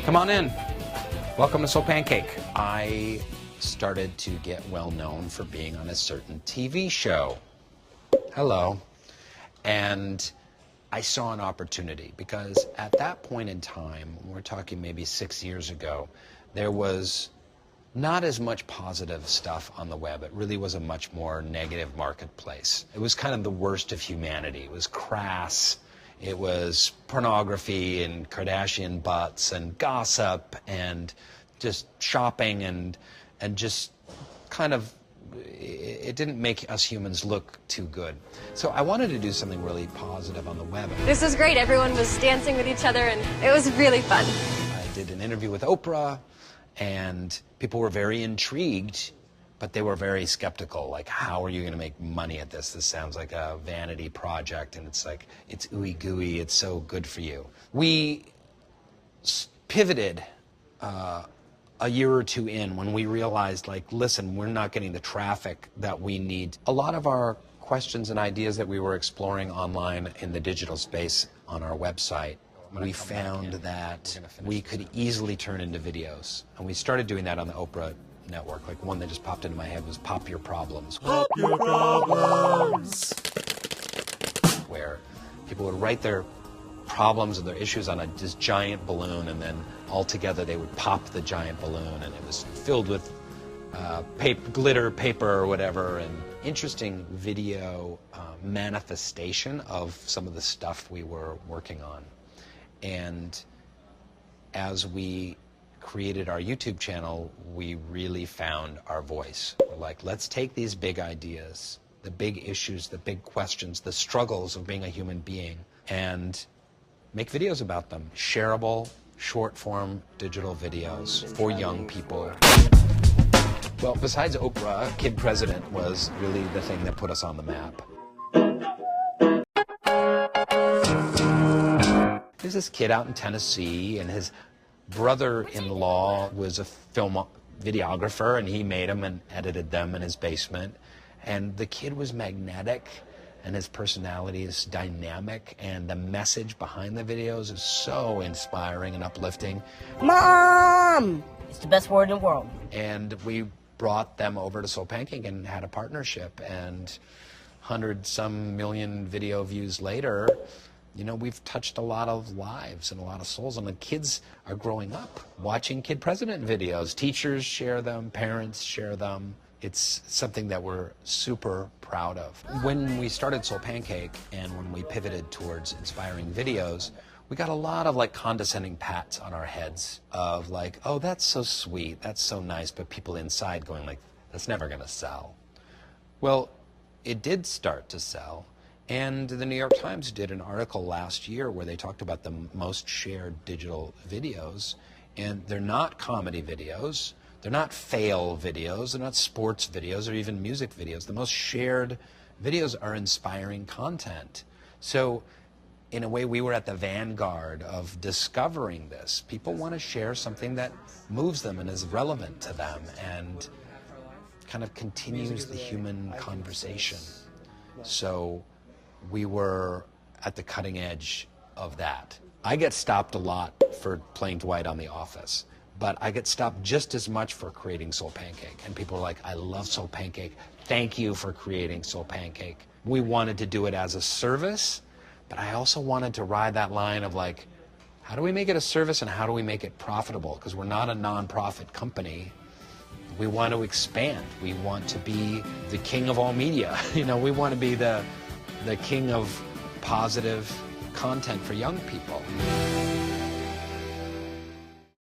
Come on in. Welcome to Soul Pancake. I started to get well known for being on a certain TV show. Hello. And I saw an opportunity because at that point in time, we're talking maybe 6 years ago, there was not as much positive stuff on the web. It really was a much more negative marketplace. It was kind of the worst of humanity. It was crass. It was pornography and Kardashian butts and gossip and just shopping and just kind of, it didn't make us humans look too good. So I wanted to do something really positive on the web. This was great. Everyone was dancing with each other and it was really fun. I did an interview with Oprah and people were very intrigued, but they were very skeptical. Like, how are you going to make money at this? This sounds like a vanity project, and it's like, it's ooey gooey, it's so good for you. We pivoted a year or two in when we realized, like, listen, we're not getting the traffic that we need. A lot of our questions and ideas that we were exploring online in the digital space on our website, we found that we could easily turn into videos. And we started doing that on the Oprah network. Like, one that just popped into my head was Pop Your Problems. Pop Your Problems! Where people would write their problems and their issues on this giant balloon, and then all together they would pop the giant balloon, and it was filled with glitter, paper, or whatever, and interesting video manifestation of some of the stuff we were working on. And as we created our YouTube channel, we really found our voice. We're like, let's take these big ideas, the big issues, the big questions, the struggles of being a human being, and make videos about them. Shareable, short-form digital videos for young people. Well, besides Oprah, Kid President was really the thing that put us on the map. There's this kid out in Tennessee, and his brother-in-law was a film videographer, and he made them and edited them in his basement. And the kid was magnetic, and his personality is dynamic, and the message behind the videos is so inspiring and uplifting. Mom! It's the best word in the world. And we brought them over to Soul Pancake and had a partnership, and 100-some million video views later, you know, we've touched a lot of lives and a lot of souls, and the kids are growing up watching Kid President videos. Teachers share them, parents share them. It's something that we're super proud of. When we started Soul Pancake and when we pivoted towards inspiring videos, we got a lot of like condescending pats on our heads of like, oh, that's so sweet, that's so nice, but people inside going like, that's never gonna sell. Well, it did start to sell. And the New York Times did an article last year where they talked about the most shared digital videos, and they're not comedy videos, they're not fail videos, they're not sports videos or even music videos. The most shared videos are inspiring content. So in a way, we were at the vanguard of discovering this. People want to share something that moves them and is relevant to them and kind of continues the human conversation. So we were at the cutting edge of that. I get stopped a lot for playing Dwight on The Office, but I get stopped just as much for creating Soul Pancake. And people are like, I love Soul Pancake. Thank you for creating Soul Pancake. We wanted to do it as a service, but I also wanted to ride that line of like, how do we make it a service and how do we make it profitable? Because we're not a nonprofit company. We want to expand. We want to be the king of all media. You know, we want to be the king of positive content for young people.